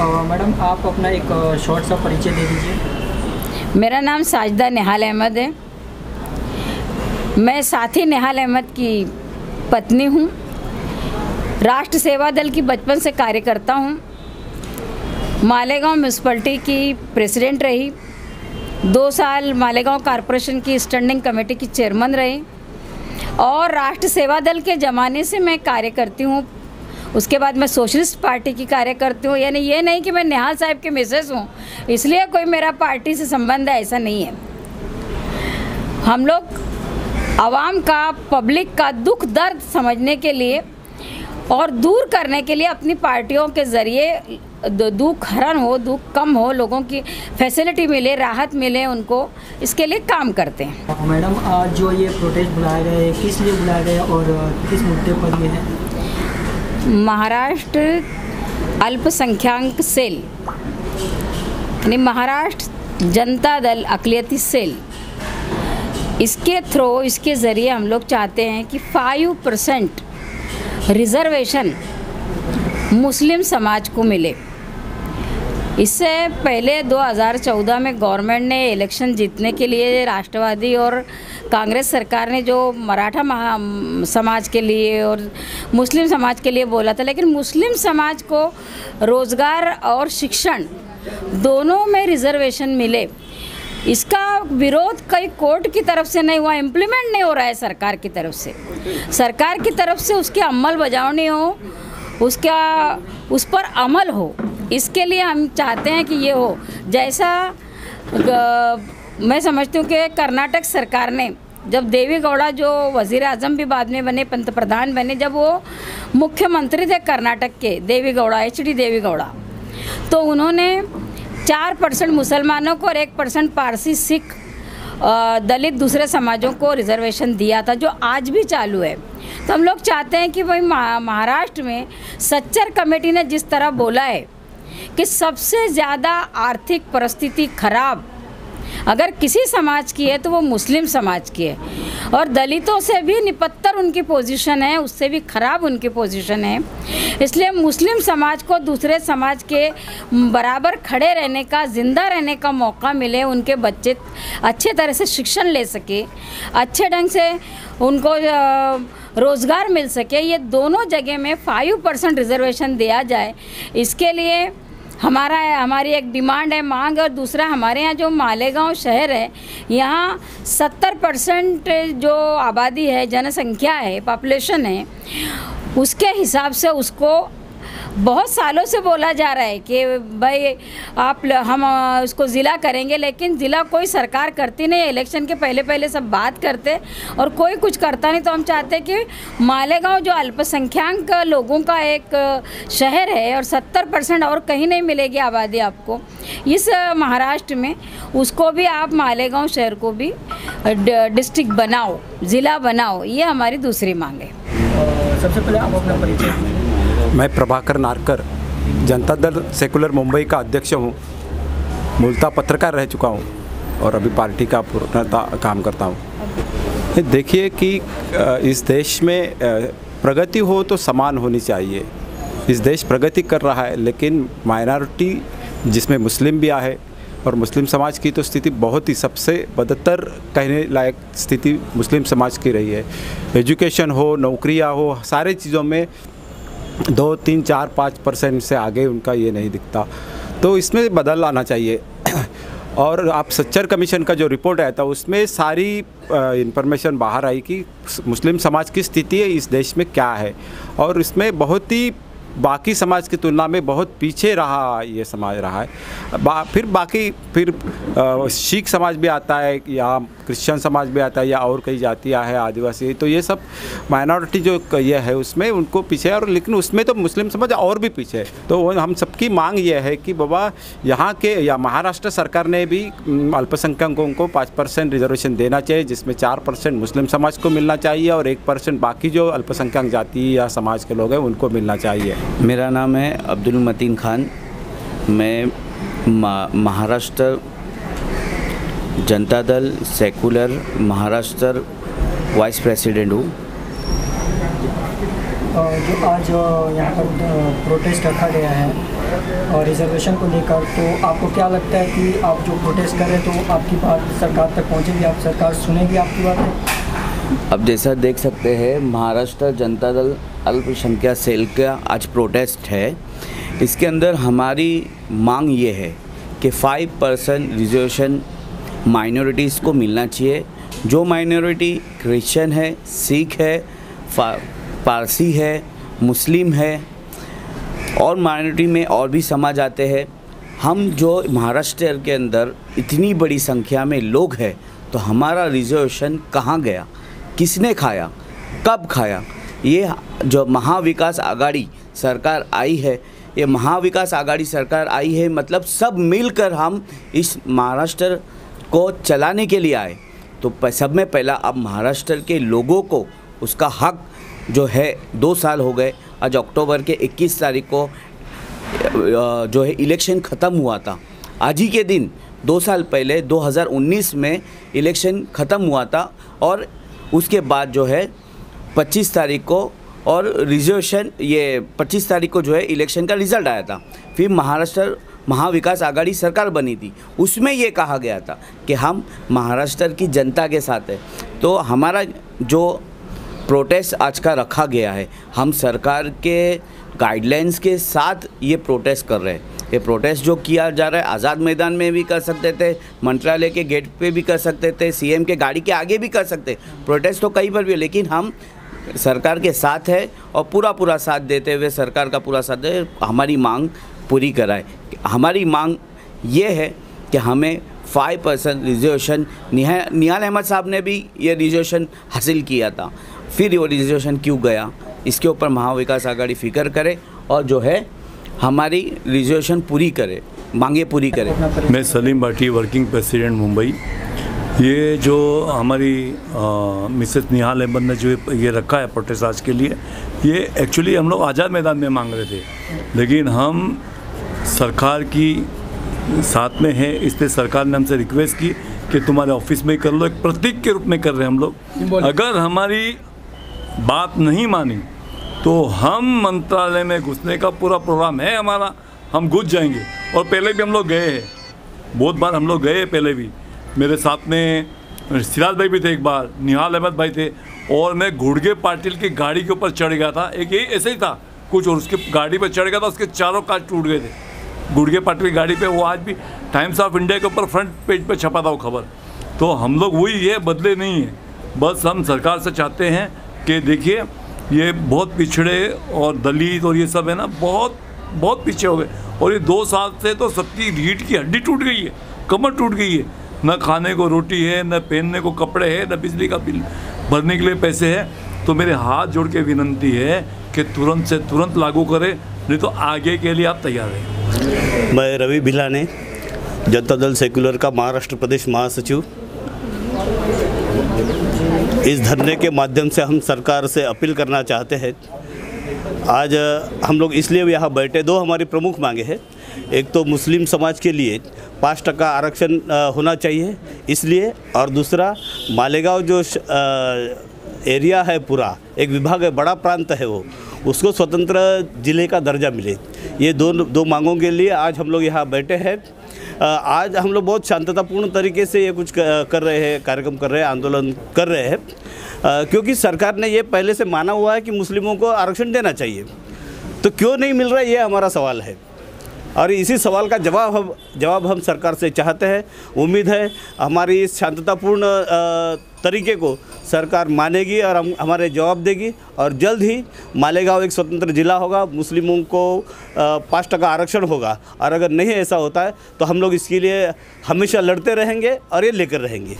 Madam आप अपना एक शॉर्ट सा परिचय दे दीजिए। मेरा नाम साजिदा निहाल अहमद है। मैं साथी निहाल अहमद की पत्नी हूँ। राष्ट्र सेवा दल की बचपन से कार्य करता हूँ। मालेगांव म्यूनसिपलिटी की प्रेसिडेंट रही, 2 साल मालेगांव कॉरपोरेशन की स्टैंडिंग कमेटी की चेयरमैन रही और राष्ट्र सेवा दल के ज़माने से मैं कार्य करती हूँ। उसके बाद मैं सोशलिस्ट पार्टी की कार्य करती हूँ। यानी ये नहीं कि मैं निहाल साहब के मिसेस हूँ इसलिए कोई मेरा पार्टी से संबंध है, ऐसा नहीं है। हम लोग आवाम का, पब्लिक का दुख दर्द समझने के लिए और दूर करने के लिए अपनी पार्टियों के ज़रिए दुख हरण हो, दुख कम हो, लोगों की फैसिलिटी मिले, राहत मिले उनको, इसके लिए काम करते हैं। मैडम आज जो ये प्रोटेस्ट बुलाया गया है, किस लिए बुलाया गया और किस मुद्दे पर ये है? महाराष्ट्र अल्पसंख्यक सेल यानी महाराष्ट्र जनता दल अक़लियती सेल, इसके थ्रू, इसके ज़रिए हम लोग चाहते हैं कि 5% रिज़र्वेशन मुस्लिम समाज को मिले। इससे पहले 2014 में गवर्नमेंट ने इलेक्शन जीतने के लिए राष्ट्रवादी और कांग्रेस सरकार ने जो मराठा समाज के लिए और मुस्लिम समाज के लिए बोला था, लेकिन मुस्लिम समाज को रोज़गार और शिक्षण दोनों में रिज़र्वेशन मिले। इसका विरोध कई कोर्ट की तरफ से नहीं हुआ, इम्प्लीमेंट नहीं हो रहा है सरकार की तरफ से। सरकार की तरफ से उसकी अमल बजावनी हो, उस पर अमल हो, इसके लिए हम चाहते हैं कि ये हो। जैसा मैं समझती हूँ कि कर्नाटक सरकार ने, जब देवी गौड़ा जो वज़ीर आज़म भी बाद में बने, पंतप्रधान बने, जब वो मुख्यमंत्री थे कर्नाटक के, देवी गौड़ा, HD देवी गौड़ा, तो उन्होंने 4% मुसलमानों को और 1% पारसी, सिख, दलित, दूसरे समाजों को रिजर्वेशन दिया था, जो आज भी चालू है। तो हम लोग चाहते हैं कि भाई महाराष्ट्र में सच्चर कमेटी ने जिस तरह बोला है कि सबसे ज़्यादा आर्थिक परिस्थिति खराब अगर किसी समाज की है तो वो मुस्लिम समाज की है, और दलितों से भी निपत्तर उनकी पोजीशन है, उससे भी ख़राब उनकी पोजीशन है। इसलिए मुस्लिम समाज को दूसरे समाज के बराबर खड़े रहने का, ज़िंदा रहने का मौका मिले, उनके बच्चे अच्छे तरह से शिक्षण ले सके, अच्छे ढंग से उनको रोज़गार मिल सके, ये दोनों जगह में 5% रिजर्वेशन दिया जाए। इसके लिए हमारी एक डिमांड है, मांग है। और दूसरा, हमारे यहाँ जो मालेगांव शहर है, यहाँ 70% जो आबादी है, जनसंख्या है, पॉपुलेशन है, उसके हिसाब से उसको बहुत सालों से बोला जा रहा है कि भाई हम उसको ज़िला करेंगे, लेकिन ज़िला कोई सरकार करती नहीं है। इलेक्शन के पहले सब बात करते और कोई कुछ करता नहीं। तो हम चाहते हैं कि मालेगांव जो अल्पसंख्यक लोगों का एक शहर है और 70% और कहीं नहीं मिलेगी आबादी आपको इस महाराष्ट्र में, उसको भी आप मालेगांव शहर को भी डिस्ट्रिक्ट बनाओ, ज़िला बनाओ, ये हमारी दूसरी मांग है। सबसे पहले आप अपना परिचय दीजिए। मैं प्रभाकर नारकर, जनता दल सेकुलर मुंबई का अध्यक्ष हूँ। मूलतः पत्रकार रह चुका हूँ और अभी पार्टी का पूर्णतः काम करता हूँ। देखिए कि इस देश में प्रगति हो तो समान होनी चाहिए। इस देश प्रगति कर रहा है, लेकिन माइनॉरिटी जिसमें मुस्लिम भी है और मुस्लिम समाज की तो स्थिति बहुत ही सबसे बदतर कहने लायक स्थिति मुस्लिम समाज की रही है। एजुकेशन हो, नौकरियाँ हो, सारे चीज़ों में 2, 3, 4, 5% से आगे उनका ये नहीं दिखता। तो इसमें बदल आना चाहिए। और आप सच्चर कमीशन का जो रिपोर्ट आया था, उसमें सारी इंफॉर्मेशन बाहर आई कि मुस्लिम समाज की स्थिति इस देश में क्या है, और इसमें बहुत ही बाकी समाज की तुलना में बहुत पीछे रहा ये समाज रहा है। फिर सिख समाज भी आता है, या क्रिश्चियन समाज भी आता है, या और कई जातियां हैं, आदिवासी, तो ये सब माइनॉरिटी जो ये है उसमें उनको पीछे है। और लेकिन उसमें तो मुस्लिम समाज और भी पीछे है। तो हम सबकी मांग ये है कि बाबा यहाँ के या महाराष्ट्र सरकार ने भी अल्पसंख्यकों को 5% रिजर्वेशन देना चाहिए, जिसमें 4% मुस्लिम समाज को मिलना चाहिए और 1% बाकी जो अल्पसंख्यक जाति या समाज के लोग हैं उनको मिलना चाहिए। मेरा नाम है अब्दुल मतीन खान। मैं Maharashtra Janata Dal secular Maharashtra vice president हूँ। जो आज यहाँ पर प्रोटेस्ट रखा गया है, और रिजर्वेशन को लेकर, तो आपको क्या लगता है कि आप जो प्रोटेस्ट कर रहे हैं तो आपकी बात सरकार तक पहुंचेगी, आप सरकार सुनेगी आपकी बात? अब जैसा देख सकते हैं, महाराष्ट्र जनता दल अल्पसंख्यक सेल का आज प्रोटेस्ट है। इसके अंदर हमारी मांग ये है कि 5% रिजर्वेशन माइनॉरिटीज़ को मिलना चाहिए। जो माइनॉरिटी क्रिश्चियन है, सिख है, पारसी है, मुस्लिम है और माइनॉरिटी में और भी समाज आते हैं। हम जो महाराष्ट्र के अंदर इतनी बड़ी संख्या में लोग हैं, तो हमारा रिजर्वेशन कहाँ गया, किसने खाया, कब खाया? ये जो महाविकास आघाड़ी सरकार आई है, ये महाविकास आघाड़ी सरकार आई है मतलब सब मिलकर हम इस महाराष्ट्र को चलाने के लिए आए। तो सब में पहला अब महाराष्ट्र के लोगों को उसका हक जो है, 2 साल हो गए। आज अक्टूबर के 21 तारीख को जो है इलेक्शन ख़त्म हुआ था। आज ही के दिन 2 साल पहले 2019 में इलेक्शन ख़त्म हुआ था और उसके बाद जो है 25 तारीख को और रिजर्वेशन ये 25 तारीख को जो है इलेक्शन का रिज़ल्ट आया था। फिर महाराष्ट्र महाविकास आघाड़ी सरकार बनी थी, उसमें ये कहा गया था कि हम महाराष्ट्र की जनता के साथ हैं। तो हमारा जो प्रोटेस्ट आज का रखा गया है, हम सरकार के गाइडलाइंस के साथ ये प्रोटेस्ट कर रहे हैं। ये प्रोटेस्ट जो किया जा रहा है, आज़ाद मैदान में भी कर सकते थे, मंत्रालय के गेट पे भी कर सकते थे, सीएम के गाड़ी के आगे भी कर सकते, प्रोटेस्ट तो कहीं पर भी है, लेकिन हम सरकार के साथ है और पूरा साथ देते हुए सरकार का पूरा साथ दे, हमारी मांग पूरी कराए। हमारी मांग ये है कि हमें 5% रिजर्वेशन, निहाल अहमद साहब ने भी ये रिजर्वेशन हासिल किया था, फिर वो रिजर्वेशन क्यों गया, इसके ऊपर महाविकास आघाड़ी फिक्र करे और जो है हमारी रिजर्वेशन पूरी करे, मांगे पूरी करे। मैं सलीम भाटी, वर्किंग प्रेसिडेंट मुंबई। ये जो हमारी मिसेस निहाल अहमद ने जो ये रखा है प्रोटेस्ट आज के लिए, ये एक्चुअली हम लोग आज़ाद मैदान में मांग रहे थे, लेकिन हम सरकार की साथ में है, इसलिए सरकार ने हमसे रिक्वेस्ट की कि तुम्हारे ऑफिस में कर लो, एक प्रतीक के रूप में कर रहे हैं हम लोग। अगर हमारी बात नहीं मानी तो हम मंत्रालय में घुसने का पूरा प्रोग्राम है हमारा, हम घुस जाएंगे। और पहले भी हम लोग गए हैं, बहुत बार हम लोग गए हैं पहले भी। मेरे साथ में सिराज भाई भी थे, एक बार निहाल अहमद भाई थे, और मैं घुड़गे पाटिल की गाड़ी के ऊपर चढ़ गया था, एक ये ऐसे ही था कुछ, और उसकी गाड़ी पर चढ़ गया था, उसके चारों कांच टूट गए थे घुड़गे पाटिल की गाड़ी पे। वो आज भी टाइम्स ऑफ इंडिया के ऊपर फ्रंट पेज पे छपा था वो खबर। तो हम लोग वही है, बदले नहीं है। बस हम सरकार से चाहते हैं कि देखिए ये बहुत पिछड़े और दलित और ये सब है ना, बहुत पीछे हो गए, और ये 2 साल से तो सबकी रीढ़ की हड्डी टूट गई है, कमर टूट गई है। न खाने को रोटी है, न पहनने को कपड़े हैं, न बिजली का बिल भरने के लिए पैसे हैं। तो मेरे हाथ जोड़ के विनंती है कि तुरंत से तुरंत लागू करें, नहीं तो आगे के लिए आप तैयार हैं। मैं रवि भिलाने, जनता दल सेक्युलर का महाराष्ट्र प्रदेश महासचिव। इस धरने के माध्यम से हम सरकार से अपील करना चाहते हैं। आज हम लोग इसलिए यहाँ बैठे, 2 हमारी प्रमुख मांगे हैं। एक तो मुस्लिम समाज के लिए 5% आरक्षण होना चाहिए इसलिए, और दूसरा मालेगांव जो एरिया है, पूरा एक विभाग है, बड़ा प्रांत है वो, उसको स्वतंत्र जिले का दर्जा मिले। ये दो मांगों के लिए आज हम लोग यहाँ बैठे हैं। आज हम लोग बहुत शांततापूर्ण तरीके से ये कुछ कर रहे हैं, कार्यक्रम कर रहे हैं, आंदोलन कर रहे हैं, क्योंकि सरकार ने ये पहले से माना हुआ है कि मुस्लिमों को आरक्षण देना चाहिए। तो क्यों नहीं मिल रहा है, ये हमारा सवाल है, और इसी सवाल का जवाब हम सरकार से चाहते हैं। उम्मीद है हमारी इस शांततापूर्ण तरीके को सरकार मानेगी और हमारे जवाब देगी, और जल्द ही मालेगांव एक स्वतंत्र जिला होगा, मुस्लिमों को 5% आरक्षण होगा। और अगर नहीं ऐसा होता है तो हम लोग इसके लिए हमेशा लड़ते रहेंगे और ये लेकर रहेंगे।